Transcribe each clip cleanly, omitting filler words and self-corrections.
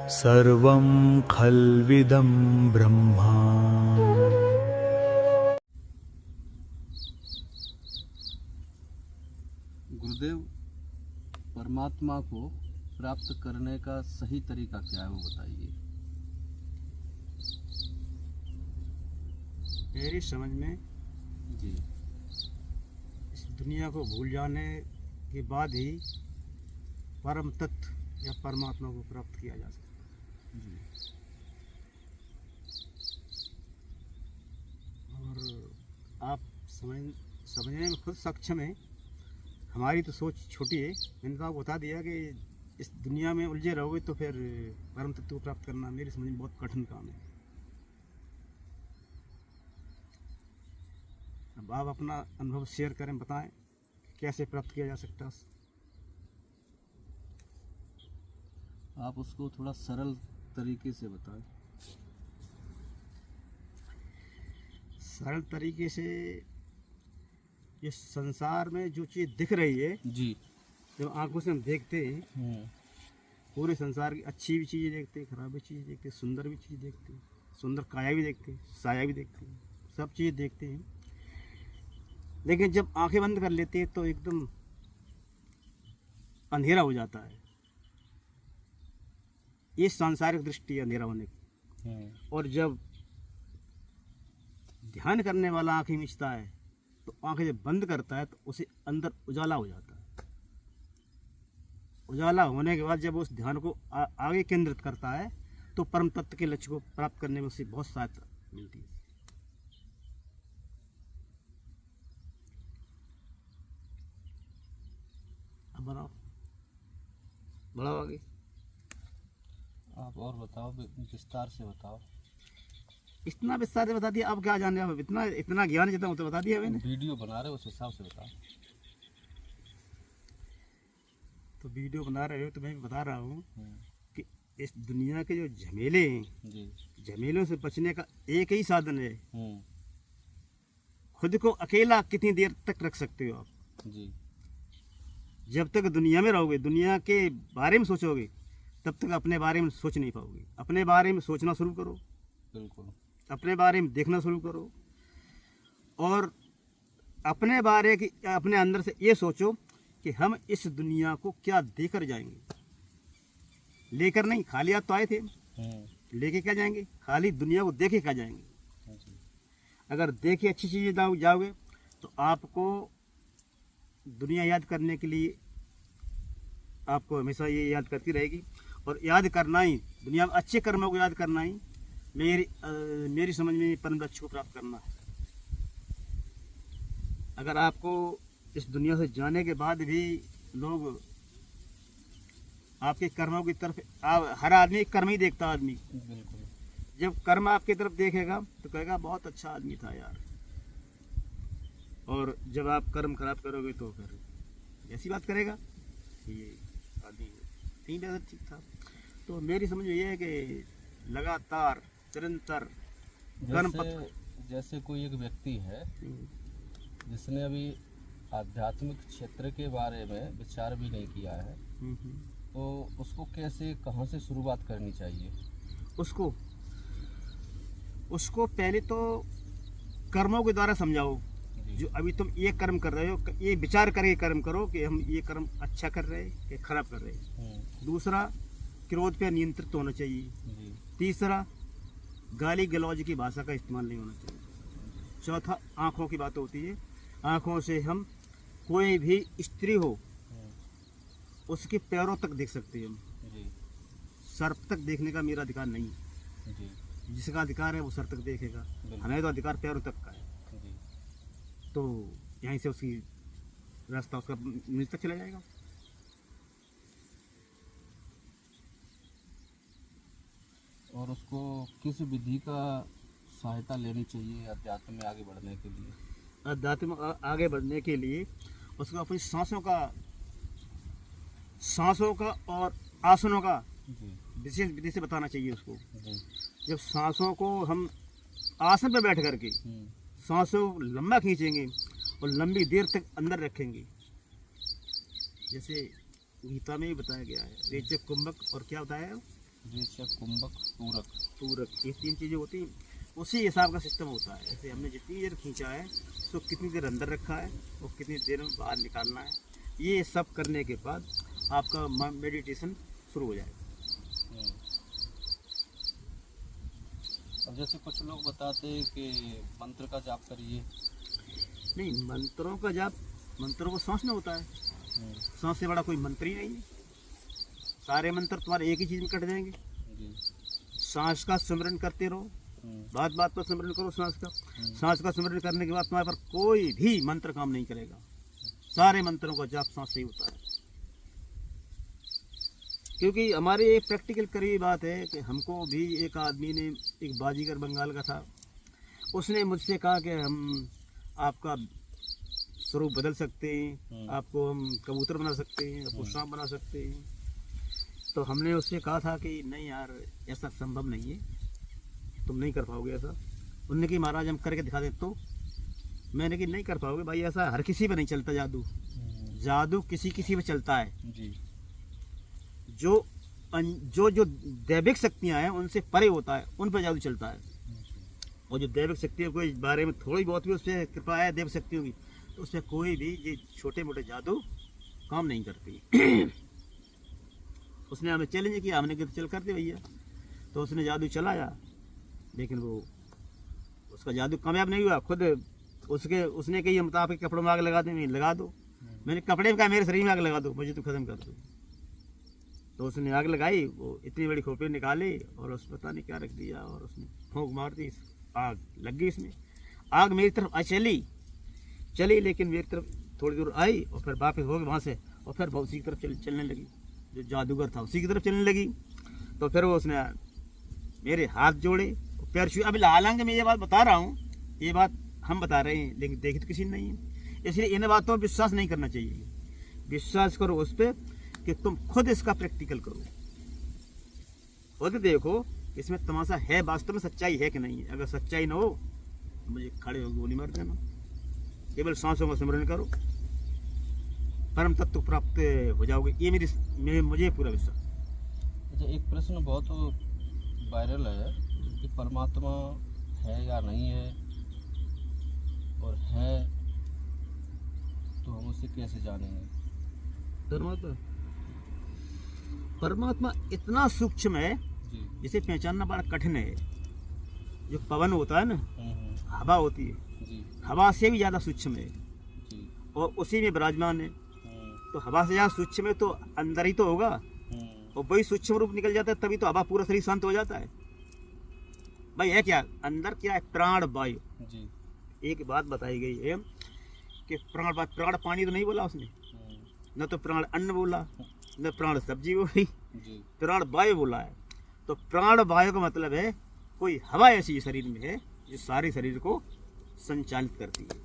सर्वं खल्विदं ब्रह्मा। गुरुदेव, परमात्मा को प्राप्त करने का सही तरीका क्या है वो बताइए। मेरी समझ में जी। इस दुनिया को भूल जाने के बाद ही परम तत्व या परमात्मा को प्राप्त किया जा सकता जी। है। और आप समझने में खुद सक्षम हैं। हमारी तो सोच छोटी है। मैंने तो आपको बता दिया कि इस दुनिया में उलझे रहोगे तो फिर परम तत्व को प्राप्त करना मेरी समझ में बहुत कठिन काम है। अब आप अपना अनुभव शेयर करें, बताएं कैसे प्राप्त किया जा सकता है। आप उसको थोड़ा सरल तरीके से बताएं। सरल तरीके से, ये संसार में जो चीज़ दिख रही है, जी। जब आंखों से हम देखते हैं, पूरे संसार की अच्छी भी चीज़ें देखते हैं, खराब भी चीज़ें देखते हैं, सुंदर भी चीज़ देखते हैं, सुंदर काया भी देखते हैं, साया भी देखते हैं, सब चीज़ देखते हैं। लेकिन जब आंखें बंद कर लेते हैं तो एकदम अंधेरा हो जाता है। ये सांसारिक दृष्टि है अंधेरा होने की। और जब ध्यान करने वाला आंखें मीचता है तो आंखें जब बंद करता है तो उसे अंदर उजाला हो जाता है। उजाला होने के बाद जब उस ध्यान को आगे केंद्रित करता है तो परम तत्व के लक्ष्य को प्राप्त करने में उसे बहुत सहायता मिलती है। अब बनाओ, बढ़ाओ आगे। आप और बताओ, विस्तार से बताओ। इतना विस्तार से बता दिया, अब क्या जाने। अब इतना ज्ञान जितना तो बता दिया मैंने। वीडियो बना रहे हो उस हिसाब से बताओ। तो वीडियो बना रहे हो तो मैं भी बता रहा हूँ कि इस दुनिया के जो झमेले हैं, जी। झमेलों से बचने का एक ही साधन है। खुद को अकेला कितनी देर तक रख सकते हो आप। जी। जब तक दुनिया में रहोगे, दुनिया के बारे में सोचोगे, तब तक अपने बारे में सोच नहीं पाओगे। अपने बारे में सोचना शुरू करो। बिल्कुल। अपने बारे में देखना शुरू करो और अपने अपने अंदर से ये सोचो कि हम इस दुनिया को क्या देकर जाएंगे। लेकर नहीं, खाली आप तो आए थे, लेके क्या जाएंगे। खाली दुनिया को देखे क्या जाएंगे। अगर देखे अच्छी चीज़ें जाओगे तो आपको दुनिया याद करने के लिए आपको हमेशा ये याद करती रहेगी। और याद करना ही, दुनिया में अच्छे कर्मों को याद करना ही मेरी समझ में परम लक्ष्य को प्राप्त करना है। अगर आपको इस दुनिया से जाने के बाद भी लोग आपके कर्मों की तरफ, हर आदमी कर्म ही देखता आदमी। बिल्कुल। जब कर्म आपकी तरफ देखेगा तो कहेगा बहुत अच्छा आदमी था यार। और जब आप कर्म खराब करोगे तो फिर ऐसी बात करेगा, ये आदमी नहीं बेहतर ठीक था। तो मेरी समझ में ये है कि लगातार निरंतर कर्म पथ। जैसे कोई एक व्यक्ति है जिसने अभी आध्यात्मिक क्षेत्र के बारे में विचार भी नहीं किया है, तो उसको कैसे, कहाँ से शुरुआत करनी चाहिए। उसको पहले तो कर्मों के द्वारा समझाओ। जो अभी तुम ये कर्म कर रहे हो, ये विचार करके कर्म करो कि हम ये कर्म अच्छा कर रहे हैं कि खराब कर रहे हैं। दूसरा, क्रोध पे नियंत्रित होना चाहिए। तीसरा, गाली गलौज की भाषा का इस्तेमाल नहीं होना चाहिए। चौथा, आँखों की बात होती है। आँखों से हम कोई भी स्त्री हो उसके पैरों तक देख सकते हैं। हम सर्प तक देखने का मेरा अधिकार नहीं है। जिसका अधिकार है वो सर तक देखेगा, हमें तो अधिकार पैरों तक का है। तो यहीं से उसकी रास्ता उसका नीचे तक चला जाएगा। और उसको किस विधि का सहायता लेनी चाहिए अध्यात्म में आगे बढ़ने के लिए। अध्यात्म में आगे बढ़ने के लिए उसको अपनी सांसों का और आसनों का विशेष विधि से बताना चाहिए उसको। जब सांसों को हम आसन पर बैठ करके सांसों लंबा खींचेंगे और लंबी देर तक अंदर रखेंगे, जैसे गीता में ही बताया गया है, रेचक कुंभक और क्या बताया है, रेचक, कुंभक, पूरक। पूरक, ये 3 चीज़ें होती हैं। उसी हिसाब का सिस्टम होता है। जैसे हमने जितनी देर खींचा है उसको कितनी देर अंदर रखा है और कितनी देर में बाहर निकालना है, ये सब करने के बाद आपका मेडिटेशन शुरू हो जाएगा। अब जैसे कुछ लोग बताते हैं कि मंत्र का जाप करिए। नहीं, मंत्रों का जाप, मंत्रों को सांस में होता है। सांस से बड़ा कोई मंत्र ही नहीं है। सारे मंत्र तुम्हारे एक ही चीज़ में कट जाएंगे। जी। सांस का सिमरन करते रहो, बात बात पर सिमरन करो सांस का। सांस का सिमरन करने के बाद तुम्हारे पर कोई भी मंत्र काम नहीं करेगा। सारे मंत्रों का जाप सांस से ही होता है। क्योंकि हमारे एक प्रैक्टिकल करी बात है कि हमको भी एक आदमी ने, एक बाजीगर बंगाल का था, उसने मुझसे कहा कि हम आपका स्वरूप बदल सकते हैं, आपको हम कबूतर बना सकते हैं, आपको सांप बना सकते हैं। तो हमने उससे कहा था कि नहीं यार, ऐसा संभव नहीं है, तुम नहीं कर पाओगे ऐसा। उन्होंने कि महाराज हम करके दिखा दें। तो मैंने कि नहीं कर पाओगे भाई, ऐसा हर किसी पे नहीं चलता जादू। जादू किसी किसी पे चलता है। जी। जो दैविक शक्तियाँ हैं उनसे परे होता है, उन पर जादू चलता है। और जो दैविक शक्तियों के बारे में थोड़ी बहुत भी उस पर कृपा है देव शक्तियों की, तो उस पर कोई भी ये छोटे मोटे जादू काम नहीं करती। उसने हमें चैलेंज किया, हमने कहा चल करते भैया। तो उसने जादू चलाया, लेकिन वो उसका जादू कामयाब नहीं हुआ। खुद उसने कही हम तो आपके कपड़ों में आग लगा दें, लगा दो। मैंने कपड़े में कहा मेरे शरीर में आग लगा दो, मुझे तो खत्म कर दो। तो उसने आग लगाई, वो इतनी बड़ी खोपड़ी निकाली और उस पता नहीं क्या रख दिया और उसने फूंक मार दी, आग लग गई इसमें। आग मेरी तरफ चली, लेकिन मेरी तरफ थोड़ी दूर आई और फिर वापस हो गई वहाँ से, और फिर उसी की तरफ चलने लगी। जो जादूगर था उसी की तरफ चलने लगी। तो फिर वो उसने मेरे हाथ जोड़े, पैर छुए। अभी हालांकि मैं ये बात बता रहा हूँ, ये बात हम बता रहे हैं, लेकिन देखी तो किसी ने नहीं है। इसलिए इन बातों पर विश्वास नहीं करना चाहिए। विश्वास करो उस पर कि तुम खुद इसका प्रैक्टिकल करो, खुद देखो इसमें तमाशा है, वास्तव में सच्चाई है कि नहीं है। अगर सच्चाई ना हो तो मुझे खड़े होकर गोली मार देना। केवल सांसों का स्मरण करो, परम तत्व प्राप्त हो जाओगे, ये मुझे पूरा विश्वास। अच्छा, एक प्रश्न बहुत वायरल है कि परमात्मा है या नहीं है, और है तो हम उसे कैसे जानेंगे? परमात्मा इतना सूक्ष्म है जी। जिसे पहचानना बड़ा कठिन है। जो पवन होता है ना, हवा होती है, जी। हवा से भी ज़्यादा सूक्ष्म है जी। और उसी में विराजमान है। तो हवा से ज़्यादा सूक्ष्म है तो अंदर ही तो होगा, और वही सूक्ष्म रूप निकल जाता है, तभी तो हवा पूरा शरीर शांत हो जाता है। भाई है क्या अंदर, क्या है? प्राण वायु। जी। एक बात बताई गई है कि प्राण पानी तो नहीं बोला उसने, न तो प्राण अन्न बोला, न प्राण सब्जी बोली, प्राण वायु बोला है। तो प्राण वायु का मतलब है कोई हवा ऐसी शरीर में है जो सारे शरीर को संचालित करती है।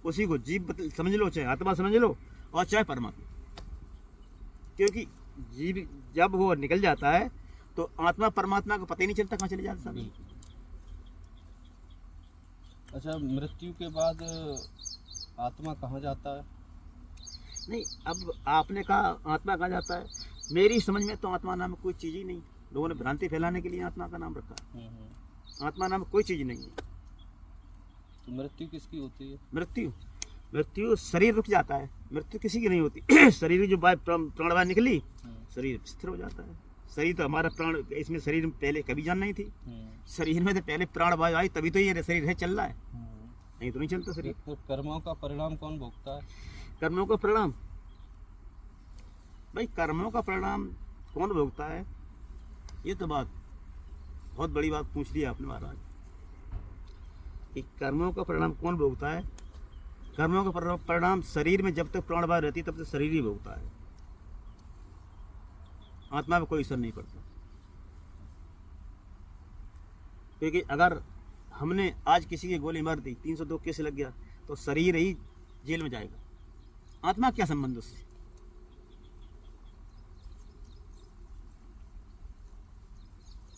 उसी को जीव समझ लो, चाहे आत्मा समझ लो, और चाहे परमात्मा। क्योंकि जीव जब वो निकल जाता है तो आत्मा परमात्मा को पता ही नहीं चलता कहाँ चले जाता है। अच्छा, मृत्यु के बाद आत्मा कहाँ जाता है? नहीं, अब आपने कहा आत्मा कहाँ जाता है, मेरी समझ में तो आत्मा नाम कोई चीज़ ही नहीं। लोगों ने भ्रांति फैलाने के लिए आत्मा का नाम रखा है। आत्मा नाम कोई चीज़ नहीं है। तो मृत्यु किसकी होती है? मृत्यु शरीर रुक जाता है, मृत्यु किसी की नहीं होती। शरीर जो प्राण बाहर निकली, शरीर स्थिर हो जाता है। शरीर तो हमारा प्राण, इसमें शरीर में पहले कभी जान नहीं थी। शरीर में तो पहले प्राण वायु आई, तभी तो ये शरीर है चल रहा है, नहीं तो नहीं चलता शरीर। तो कर्मों का परिणाम कौन भोगता है? कर्मों का परिणाम, भाई कर्मों का परिणाम कौन भोगता है, ये तो बात बहुत बड़ी बात पूछ ली आपने महाराज कि कर्मों का परिणाम कौन भोगता है। कर्मों का परिणाम शरीर में जब तक प्राण वायु रहती तब तक शरीर ही भोगता है, आत्मा पे कोई असर नहीं पड़ता। क्योंकि अगर हमने आज किसी की गोली मार दी, 302 केस लग गया, तो शरीर ही जेल में जाएगा, आत्मा क्या संबंध उससे।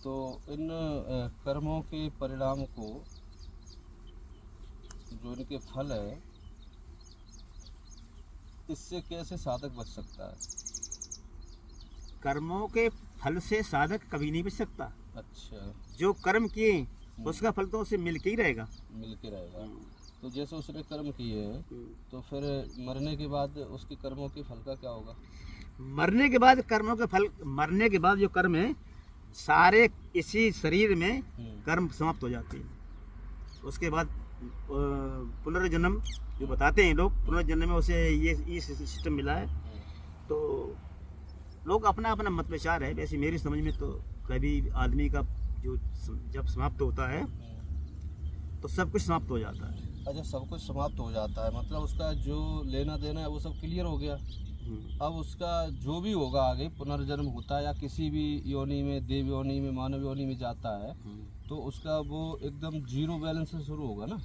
तो इन कर्मों के परिणाम को, जो इनके फल है, इससे कैसे साधक बच सकता है? कर्मों के फल से साधक कभी नहीं बच सकता। अच्छा, जो कर्म किए उसका फल तो उसे मिल के ही रहेगा। मिल के रहेगा। तो जैसे उसने कर्म किए हैं, तो फिर मरने के बाद उसके कर्मों के फल का क्या होगा? मरने के बाद कर्मों के फल, मरने के बाद जो कर्म है सारे इसी शरीर में कर्म समाप्त हो जाते हैं। उसके बाद पुनर्जन्म जो बताते हैं लोग, पुनर्जन्म में उसे ये सिस्टम मिला है। तो लोग अपना अपना मत विचार है। वैसे मेरी समझ में तो कभी आदमी का जो जब समाप्त होता है तो सब कुछ समाप्त हो जाता है। अच्छा, सब कुछ समाप्त हो जाता है, मतलब उसका जो लेना देना है वो सब क्लियर हो गया। अब उसका जो भी होगा आगे, पुनर्जन्म होता है या किसी भी योनि में, देव योनि में, मानव योनि में जाता है, तो उसका वो एकदम जीरो बैलेंस से शुरू होगा ना?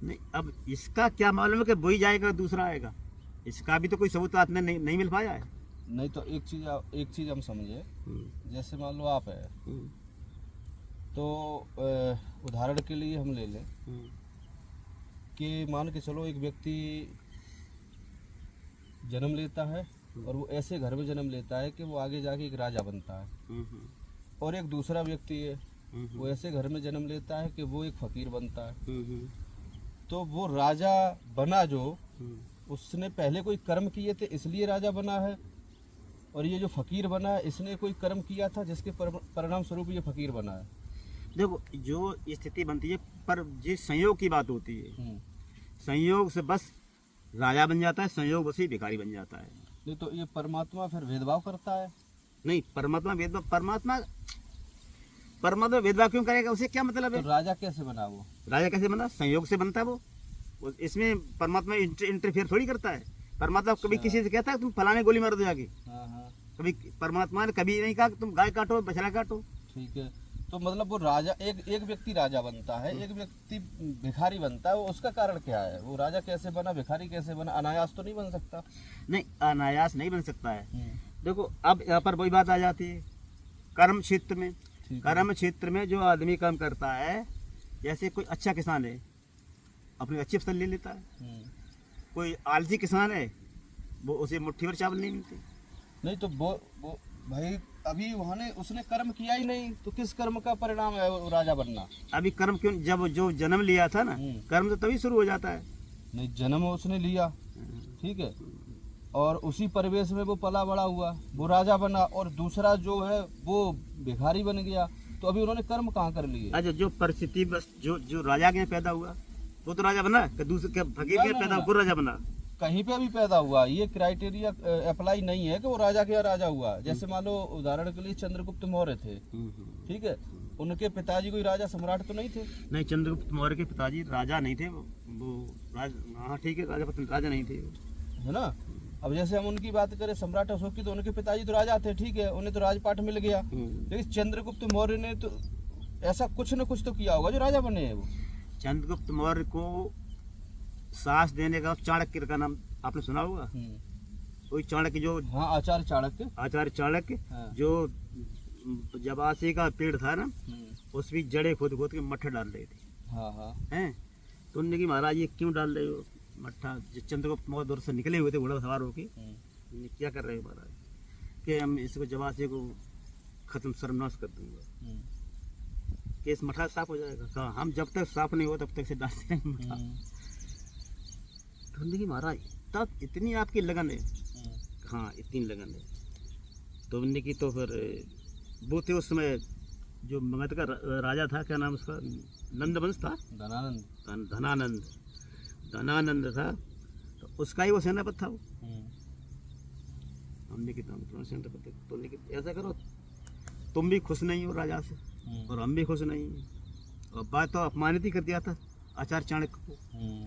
नहीं, अब इसका क्या मालूम है कि वही जाएगा दूसरा आएगा। इसका भी तो कोई सबूत आपने नहीं मिल पाया है। नहीं तो एक चीज़ हम समझे, जैसे मान लो आप है, तो उदाहरण के लिए हम ले लें कि मान के चलो एक व्यक्ति जन्म लेता है और वो ऐसे घर में जन्म लेता है कि वो आगे जाके एक राजा बनता है, और एक दूसरा व्यक्ति है वो ऐसे घर में जन्म लेता है कि वो एक फकीर बनता है। तो वो राजा बना जो, उसने पहले कोई कर्म किए थे इसलिए राजा बना है, और ये जो फकीर बना है इसने कोई कर्म किया था जिसके परिणाम स्वरूप ये फकीर बना है। देखो, जो स्थिति बनती है, पर जिस संयोग की बात होती है, संयोग से बस राजा बन जाता है, संयोग बस ही भिखारी बन जाता है। नहीं तो ये परमात्मा फिर भेदभाव करता है? नहीं, परमात्मा भेदभाव क्यों करेगा? उसे क्या मतलब है? तो राजा कैसे बना वो? राजा कैसे बना? संयोग से बनता है वो। इसमें परमात्मा इंटरफेयर थोड़ी करता है। परमात्मा कभी किसी से कहता है तुम फलाने गोली मार दो जाके? कभी परमात्मा ने कभी नहीं कहा कि तुम गाय काटो, बछड़ा काटो। ठीक है, तो मतलब वो राजा, एक व्यक्ति राजा बनता है, एक व्यक्ति भिखारी बनता है, वो उसका कारण क्या है? वो राजा कैसे बना, भिखारी कैसे बना? अनायास तो नहीं बन सकता? नहीं, अनायास नहीं बन सकता है। देखो, अब यहाँ पर वही बात आ जाती है कर्म क्षेत्र में। कर्म क्षेत्र में जो आदमी काम करता है, जैसे कोई अच्छा किसान है अपनी अच्छी फसल ले लेता है, कोई आलसी किसान है वो उसे मुट्ठी भर चावल नहीं मिलते। नहीं तो वो भाई अभी वहाँ उसने कर्म किया ही नहीं, तो किस कर्म का परिणाम है वो राजा बनना? अभी कर्म क्यों? जब जो जन्म लिया था ना, कर्म तो तभी शुरू हो जाता है। नहीं, जन्म उसने लिया, ठीक है, और उसी परिवेश में वो पला बड़ा हुआ, वो राजा बना, और दूसरा जो है वो भिखारी बन गया, तो अभी उन्होंने कर्म कहाँ कर लिए? अच्छा, जो परिस्थिति बस जो राजा के पैदा हुआ वो तो राजा बना, दूसरे फकीर के पैदा हुआ राजा बना? कहीं पे भी पैदा हुआ, ये क्राइटेरिया अप्लाई नहीं है कि वो राजा के यहाँ राजा हुआ। जैसे मान लो उदाहरण के लिए चंद्रगुप्त मौर्य थे, ठीक है, उनके पिताजी कोई राजा सम्राट तो नहीं थे? नहीं, चंद्रगुप्त मौर्य के पिताजी राजा नहीं थे। वो हाँ ठीक है, राजा नहीं थे, है ना? अब जैसे हम उनकी बात करें सम्राट अशोक की, तो उनके पिताजी तो राजा थे, ठीक है, उन्हें तो राजपाट मिल गया। लेकिन चंद्रगुप्त मौर्य ने तो ऐसा कुछ न कुछ तो किया होगा जो राजा बने हैं वो। चंद्रगुप्त मौर्य को साहस देने का चाणक्य का नाम आपने सुना होगा? कोई चाणक्य जो, हाँ, आचार्य चाणक्य, हाँ। जो जबासी का पेड़ था ना, उसकी जड़ें खोद खोद के मट्ठा डाल रहे थे। हाँ हाँ, हैं, तो उन्होंने कि महाराज ये क्यों डाल रहे हो मट्ठा? चंद्रगुप्त मौर्य दौर से निकले हुए थे घोड़ा सवार होके, क्या कर रहे हो महाराज? कि हम इसको जबासी को खत्म सर्वनाश कर दूंगा, कि इस मट्ठा साफ हो जाएगा। कहा हम जब तक साफ नहीं हो तब तक से डालते रहेंगे मट्ठा। तो उन्होंने महाराज तब इतनी आपकी लगन है? हाँ, इतनी लगन है। तो उन्होंने की, तो फिर वो थे उस समय जो मगध का राजा था, क्या नाम उसका? नंदवंश था, धनानंद था, तो उसका ही वो सेनापति था वो। हमने की सेनापति, तो ऐसा करो, तुम भी खुश नहीं हो राजा से और हम भी खुश नहीं हैं, और बात तो अपमानित ही कर दिया था आचार्य चाणक्य को,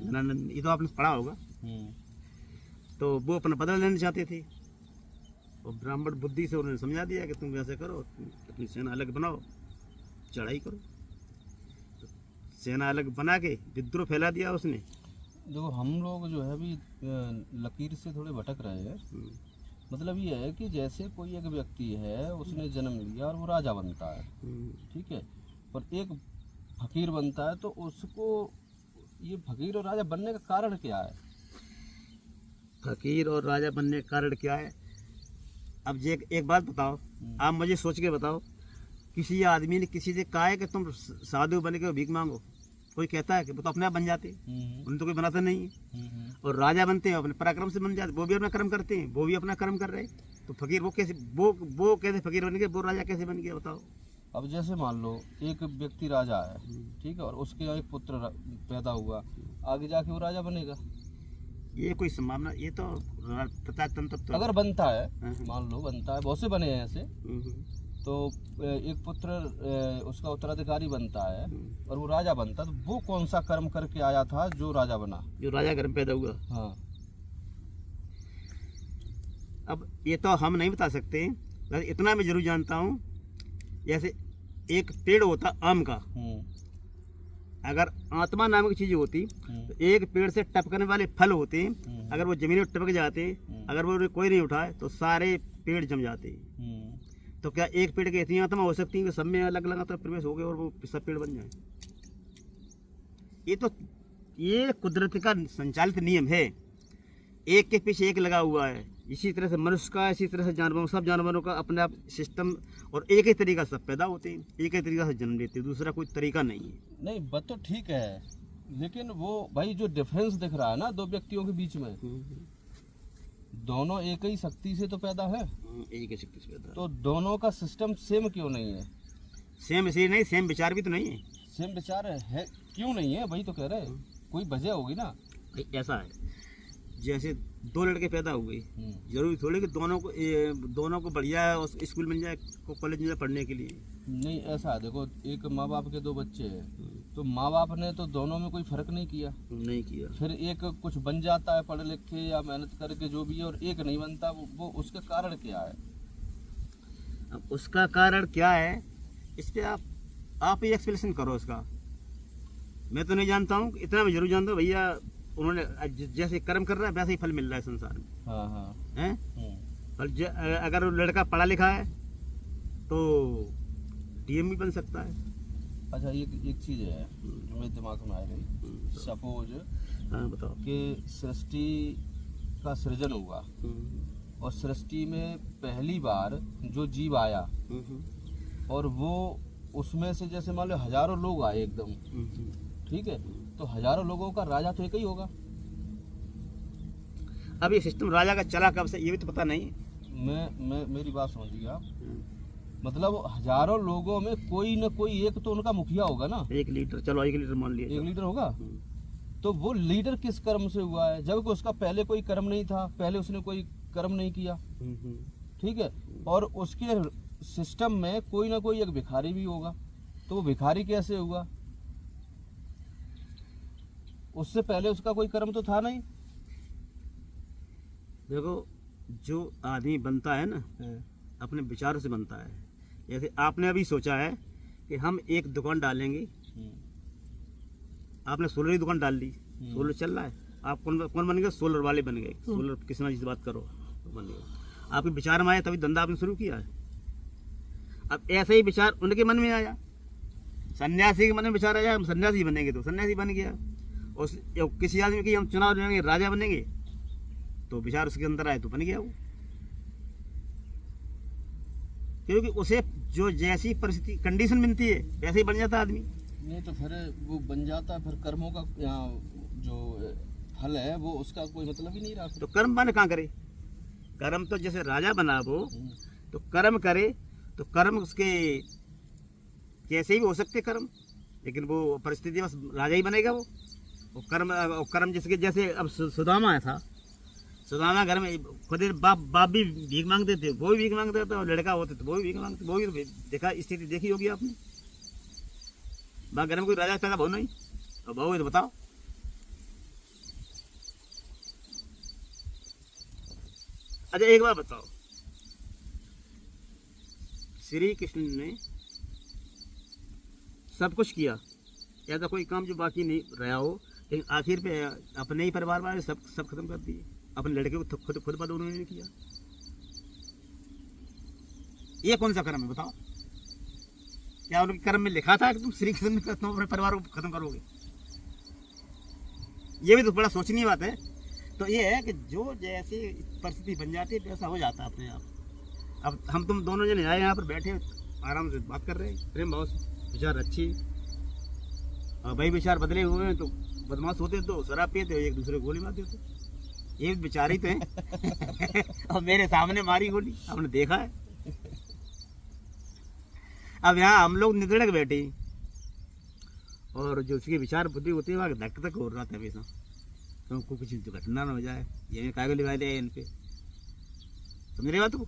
धनानंद। ये तो आपने पढ़ा होगा। तो वो अपना बदला लेना चाहते थे, और ब्राह्मण बुद्धि से उन्होंने समझा दिया कि तुम ऐसे करो, अपनी सेना अलग बनाओ, चढ़ाई करो। तो सेना अलग बना के विद्रोह फैला दिया उसने। देखो, हम लोग जो है अभी लकीर से थोड़े भटक रहे हैं। मतलब ये है कि जैसे कोई एक व्यक्ति है, उसने जन्म लिया और वो राजा बनता है, ठीक है, और एक फकीर बनता है, तो उसको ये फकीर और राजा बनने का कारण क्या है? फकीर और राजा बनने का कारण क्या है? अब जे एक बात बताओ, आप मुझे सोच के बताओ, किसी आदमी ने किसी से कहा है कि तुम साधु बन के भीख मांगो? कोई कहता है कि वो तो अपने आप बन जाते हैं, उन्हें तो कोई बनाता नहीं है। और राजा बनते हैं अपने पराक्रम से बन जाते, वो भी अपना कर्म करते हैं, वो भी अपना कर्म कर रहे हैं। तो फकीर वो कैसे, वो कैसे फकीर बन गए, वो राजा कैसे बन गया बताओ? अब जैसे मान लो एक व्यक्ति राजा है, ठीक है, और उसके एक पुत्र पैदा हुआ, आगे जाके वो राजा बनेगा? ये कोई संभावना, ये तो प्रजातंत्र तो अगर बनता है, मान लो बनता है, बहुत से बने हैं ऐसे, तो एक पुत्र उसका उत्तराधिकारी बनता है और वो राजा बनता, तो वो कौन सा कर्म करके आया था जो राजा बना? जो राजा घर में पैदा हुआ। हाँ। अब ये तो हम नहीं बता सकते, लेकिन इतना मैं जरूर जानता हूँ, जैसे एक पेड़ होता आम का, अगर आत्मा नाम की चीज होती तो एक पेड़ से टपकने वाले फल होते, अगर वो जमीन में टपक जाते, अगर वो कोई नहीं उठाए तो सारे पेड़ जम जाते। तो क्या एक पेड़ की इतनी आत्मा हो सकती है कि सब में अलग अलग आत्मा प्रवेश हो गए और वो सब पेड़ बन जाए? ये कुदरत का संचालित नियम है, एक के पीछे एक लगा हुआ है। इसी तरह से मनुष्य का, इसी तरह से जानवरों, सब जानवरों का अपना सिस्टम, और एक ही तरीका सब पैदा होते हैं, एक ही तरीका से जन्म लेते हैं, दूसरा कोई तरीका नहीं है। नहीं, बात तो ठीक है, लेकिन वो भाई जो डिफरेंस दिख रहा है ना दो व्यक्तियों के बीच में, दोनों एक ही शक्ति से तो पैदा है, एक ही शक्ति से पैदा। तो दोनों का सिस्टम सेम क्यों नहीं है? सेम इसलिए नहीं, सेम विचार भी तो नहीं है। सेम विचार है क्यों नहीं है, वही तो कह रहे हैं, कोई वजह होगी ना। ऐसा है, जैसे दो लड़के पैदा हुए, जरूरी थोड़ी कि दोनों को बढ़िया स्कूल मिल जाए, कॉलेज मिल जाए पढ़ने के लिए। नहीं, ऐसा है, देखो एक माँ बाप के दो बच्चे हैं, तो माँ बाप ने तो दोनों में कोई फर्क नहीं किया। फिर एक कुछ बन जाता है पढ़ लिख के या मेहनत करके जो भी है, और एक नहीं बनता, वो उसके कारण क्या है? अब उसका कारण क्या है, इस पे आप ही एक्सप्लेनेशन करो उसका। मैं तो नहीं जानता हूँ, इतना मैं जरूर जानता हूँ भैया, उन्होंने जैसे कर्म कर रहा है वैसे ही फल मिल रहा है संसार में। हाँ हाँ। हैं? और अगर लड़का पढ़ा लिखा है तो डीएम भी बन सकता है। अच्छा, एक चीज़ है जो मेरे दिमाग में आ रही, सपोज हाँ बताओ कि सृष्टि का सृजन हुआ और सृष्टि में पहली बार जो जीव आया और वो उसमें से जैसे मान लो हजारों लोग आए एकदम, ठीक है, तो हजारों लोगों का राजा तो एक ही होगा। अब ये सिस्टम राजा का चला कब से ये भी तो पता नहीं। मैं मेरी बात समझिए आप, मतलब हजारों लोगों में कोई न कोई एक तो उनका मुखिया होगा ना। एक लीडर, चलो एक लीडर मान लिया, एक लीडर होगा। तो वो लीडर किस कर्म से हुआ है, जबकि उसका पहले कोई कर्म नहीं था, पहले उसने कोई कर्म नहीं किया, ठीक है, और उसके सिस्टम में कोई ना कोई एक भिखारी भी होगा, तो वो भिखारी कैसे हुआ? उससे पहले उसका कोई कर्म तो था नहीं। देखो, जो आदमी बनता है ना अपने विचारों से बनता है। जैसे आपने अभी सोचा है कि हम एक दुकान डालेंगे, आपने सोलर की दुकान डाल ली, सोलर चल रहा है, आप कौन बन गए? सोलर वाले बन गए, सोलर किसी चीज बात करो बन गए। आपके विचार में आया तभी धंधा आपने शुरू किया है। अब ऐसे ही विचार उनके मन में आया, सन्यासी के मन में विचार आया हम सन्यासी बनेंगे, तो सन्यासी बन गया। और किसी आदमी की हम चुनाव लड़ेंगे, राजा बनेंगे, तो विचार उसके अंदर आए तो बन गया वो। क्योंकि उसे जो जैसी परिस्थिति कंडीशन मिलती है वैसे ही बन जाता आदमी। नहीं तो फिर वो बन जाता है, फिर कर्मों का जो फल है वो उसका कोई मतलब ही नहीं रहा। तो कर्म बन कहाँ करे? कर्म तो जैसे राजा बना वो तो कर्म करे, तो कर्म उसके कैसे भी हो सकते कर्म, लेकिन वो परिस्थिति बस राजा ही बनेगा वो कर्म जिसके जैसे अब सुदामा था, सुदामा घर में खुद बाप भी भीख मांगते थे, वो भी भीख मांगते थे, और लड़का होते तो वो भी भीख मांगते, वो भी देखा स्थिति देखी होगी आपने। घर में कोई राजा पैदा बहु नहीं, और बहु है तो बताओ। अच्छा एक बार बताओ, श्री कृष्ण ने सब कुछ किया, ऐसा कोई काम जो बाकी नहीं रहा हो, लेकिन आखिर पे अपने ही परिवार वाले सब खत्म कर दिए, अपने लड़के को खुद पद उन्होंने किया। ये कौन सा कर्म है बताओ? क्या उनके कर्म में लिखा था कि तुम श्री कृष्ण में तुम अपने परिवार को खत्म करोगे? ये भी तो बड़ा सोचनीय बात है। तो ये है कि जो जैसी परिस्थिति बन जाती है वैसा हो जाता है अपने आप। अब हम तुम दोनों जने आए यहाँ पर बैठे आराम से बात कर रहे हैं प्रेम भाव से, विचार अच्छी। और भाई विचार बदले हुए हैं तो बदमाश होते तो शराब पीते एक दूसरे को गोली मार देते। एक विचार ही तो है और मेरे सामने मारी गोली, हमने देखा है। अब यहाँ हम लोग निधड़क बैठे और जो उसकी विचार बुद्धि होती है वहाँ धक धक हो रहा था हमेशा, तुमको कुछ घटना ना हो जाए, ये मैं कागज लिवा दिया इन पे, समझ रहे बात को।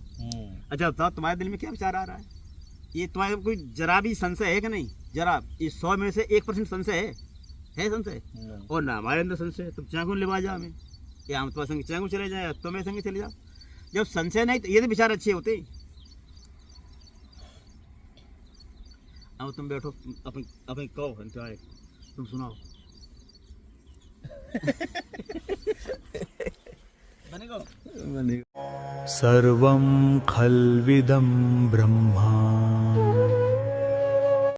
अच्छा बताओ तुम्हारे दिल में क्या विचार आ रहा है? ये तुम्हारे कोई जरा भी संशय है कि नहीं? जरा इस 100 में से 1% संशय है संशय? और ना हमारे अंदर संशय है। तुम चाकू लिवा जा हमें, या हम तुम्हारे संग चाकू चले जाए, तुम मेरे संग चले जाओ। जब संशय नहीं तो ये तो विचार अच्छे होते। अब तुम बैठो, अपने कहो तुम सुनाओ। बनेगा सर्वं खल्विदं ब्रह्मा